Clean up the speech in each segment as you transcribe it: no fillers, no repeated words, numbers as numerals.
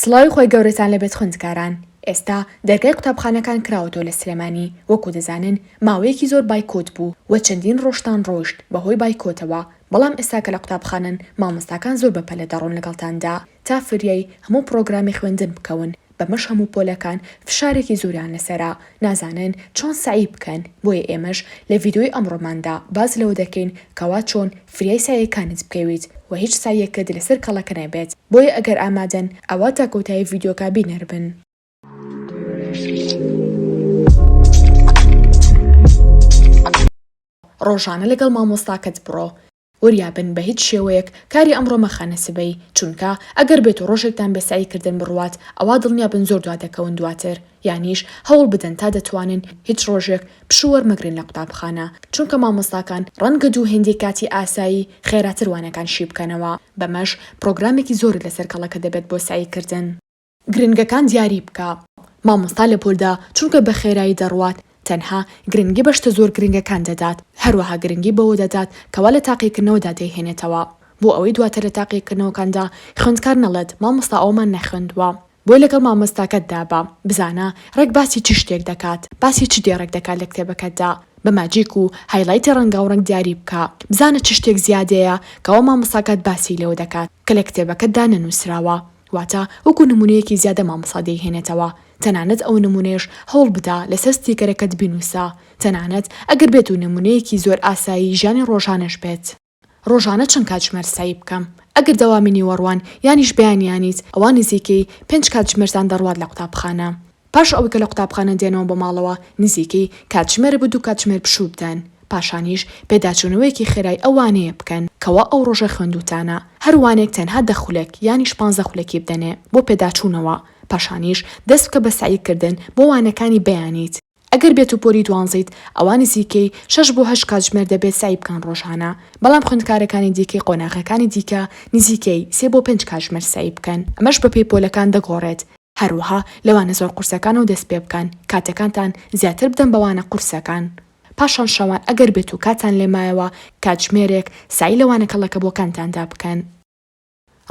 سڵاوی خۆی گەورەتان لەبێت خوێندکاران. ئێستا دەرگای قوتابخانەکان کراوەتەوە لە سلێمانی. وەکو دەزانن ماوەیەکی زۆر بایکۆت بوو و چەندین ڕۆژتان ڕۆشت بەهۆی بایکۆتەوە، بەڵام ئێستا کە لە قوتابخانن مامۆستاکان زۆر بەپەلە دەڕۆن لەگەڵتاندا تا فریای هەموو پرۆگرامی خوێندن بکەون. بەمەش هەموو پۆلەکان فشارێکی زۆریان لەسەرا، نازانن چۆن سعی بکەن. بۆیە ئێمەش لە ڤیدیۆی ئەمڕۆماندا باز لەوە دەکەین کەوا چۆن فریای سایەکانت بکەویت و هیچ سایەکەت لەسەر کەڵەکە نەبێت. بۆیە ئەگەر ئامادەن ئەوا تا کۆتایی ڤیدیۆکە بینەر بن. ڕۆژانە لەگەڵ مامۆستاکەت بڕۆ. وریابن بە هیچ شێوەیەک کاری ئەمڕۆ مەخەنە سبەی، چونکە ئەگەر بێت و ڕۆژێکتان بێساییکردن بڕوات ئەوا دڵنیابن زۆر دوا دەکەون دواتر، یانیش هەوڵ بدەن تا دەتوانن هیچ ڕۆژێک پشووەرمەگرن لە قوتابخانە، چونکە مامۆستاکان ڕەنگە دوو هێندی کاتی ئاسایی خێراتر وانەکان شی بکەنەوە. بەمەش پرۆگرامێکی زۆر لەسەر کەڵەکە دەبێت بۆ ساییکردن. گرنگەکان دیاری بکە. مامۆستا لە پۆلدا چونکە بە خێرایی دەڕوات تەنها گرنگی بەشتە زۆر گرنگەکان دەدات، هەروەها گرنگی بەوە دەدات کەوا لە تاقیکردنەوەدا دەیهێنێتەوە، بۆ ئەوەی دواتر لە تاقیکردنەوەکاندا خوێندکار نەڵێت مامۆستا ئەومان نەخوێندووە. بۆی لەگەڵ مامۆستاکەتدا بە بزانە ڕێک باسی چ شتێک دەکات، باسی چ دێڕێک دەکات لە کتێبەکەتدا، بە ماجیک و هایلایتی ڕەنگە و ڕەنگ دیاری بکە، بزانە چ شتێک زیادەیە کەوا مامۆستاکەت باسی لەوە دەکات کە لە کتێبەکەتدا نەنووسراوە، واتە وەکو نمونەیەکی زیادە مامۆستا دەیهێنێتەوە. تەنانەت ئەو نمونەیەش هەوڵ بدا لەسەر ستیکەرەکەت بینووسە، تەنانەت ئەگەر بێت و نمونەیەکی زۆر ئاسایی ژیانی ڕۆژانەش بێت. ڕۆژانە چەند کاتژمێر سایی بکەم. ئەگەر دەوامی وەڕوان یانیش بەیانیانیت ئەوە نزیکەی 5 کاتژمێرتان دەڕوات لە قوتابخانە. پاش ئەوەی کە لە قوتابخانە دێنەوە بۆ ماڵەوە نزیکەی کاتژمێر بە 2 کاتژمێر پشوو بدەن. پاشانیش پێداچوونەوەیەکی خێرای ئەوانەیە بکەن کەوا ئەو ڕۆژە خوێندوتانە، هەروانێک تەنها 10 خولێک یانیش 15 خولێکی بدەنێ بۆ پێداچوونەوە. پاشانیش دەست بکە بە سعیکردن بۆ وانەکانی بەیانیت. ئەگەر بێت و پۆلی دوانزیت ئەوە نزیکەی 6 بۆ 8 کاتژمێر دەبێت سعی بکەن ڕۆژانە، بەڵام خوێندکارەکانی دیکەی قۆناغەکانی دیکە نزیکەی 3 بۆ 5 کاتژمێر سعی بکەن. ئەمەش بە پێی پۆلەکان دەگۆڕێت. هەروەها لەوانە زۆر قورسەکانەوە دەست پێ بکەن، کاتەکانتان زیاتر بدەن بەوانە قورسەکان. پاشان شەوان ئەگەر بێت و کاتان لێمایەوە کاتژمێرێک سعی لەوانە کەڵەکە بۆکانتاندا بکەن.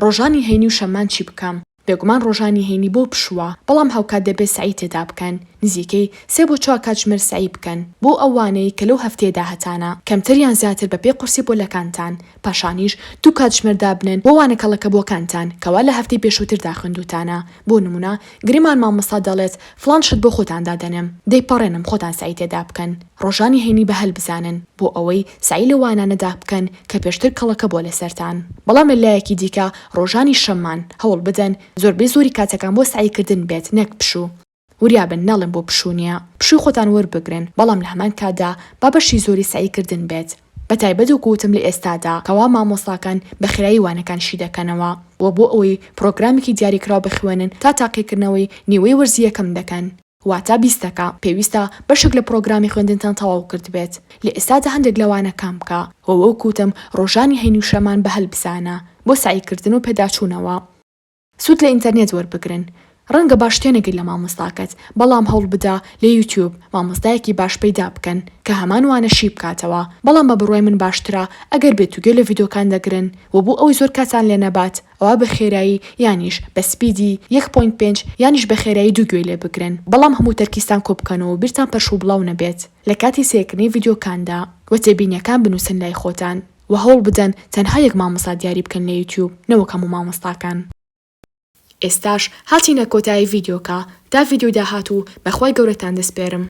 ڕۆژانی هەینی و شەمان چی بکەم؟ بێگومان ڕۆژانی هەینی بۆ پشووە، بەڵام هاوکات دەبێت سعی تێدا بکەن، نزیکەی 3 بۆ 4 کاتژمێر سعی بکەن بۆ ئەوانەی کە لەو هەفتەیەدا هەتانە، کەمتریان زیاتر بە پێی قورسی پۆلەکانتان. پاشانیش 2 کاتژمێر دابنن بۆ وانە کەڵەکە بۆکانتان کەوا لە هەفتەی پێشووتردا خوێندوتانە. بۆ نمونە گریمان مامۆستا دەڵێت فڵان شت بۆ خۆتاندا دەنێم، دەیپەڕێنم خۆتان سعی تێدا بکەن. ڕۆژانی هەینی بە هەل بزانن بۆ ئەوەی سعی لە وانانەدا بکەن کە پێشتر کەڵەکە بۆ لەسەرتان. بەڵام لەلایەکی دیکە ڕۆژانی شەمان هەوڵ بدەن زۆربەی زۆری کاتەکان بۆ سعیکردن بێت نەک پشوو. وریابن نەڵێن بۆ پشوو نییە، پشووی خۆتان وەربگرن، بەڵام لە هەمان کاتدا با بەشی زۆری سعیکردن بێت. بەتایبەت وەکوتم لە ئێستادا کەوا مامۆستاکان بە خێرایی وانەکانشی دەکەنەوە و بۆ ئەوەی پرۆگرامێکی دیاریکراو بخوێنن تا تاقیکردنەوەی نیوەی وەرزی یەکەم دەکەن. واتە 20ەکە پێویستە بەشێک لە پرۆگرامی خوێندنتان تەواو کرد بێت. لە ئێستادا هەندێک لەوانە کام بکە و وەکوتم ڕۆژانی هەینی و شەمان بە هەل بزانە بۆ سعیکردن و پێداچوونەوە. سوود لە ئینتەرنێت وەربگرن. ڕەنگە باش تێنەگەی لە مامۆستاکەت، بەڵام هەوڵ بدا لە یوتیوب مامۆستایەکی باش پەیدا بکەن کە هەمان وانەشی بکاتەوە، بەڵام بە بڕوای من باشترە ئەگەر بێت و گوێ لە ڤیدیۆکان دەگرن و بۆ ئەوەی زۆر کاتان لێ نەبات ئەوە بە خێرایی یانیش بە سپیدی 1.5 یانیش بە خێرایی 2 گوێ لێ بگرن، بەڵام هەموو تەرکیستان کۆ بکەنەوە بیرتان پەش و بڵاو نەبێت لە کاتی سێکردنی ڤیدیۆکاندا و تێبینیەکان بنووسن لای خۆتان و هەوڵ بدەن تەنها یەک مامۆستا دیاری بکەن لە یوتیوب نەوەک هەموو مامۆستاکان. ئێستاش هاتینە کۆتایی ڤیدیۆکە تا ڤیدیۆ داهاتوو بەخوای گەورەتان دەسپێرم.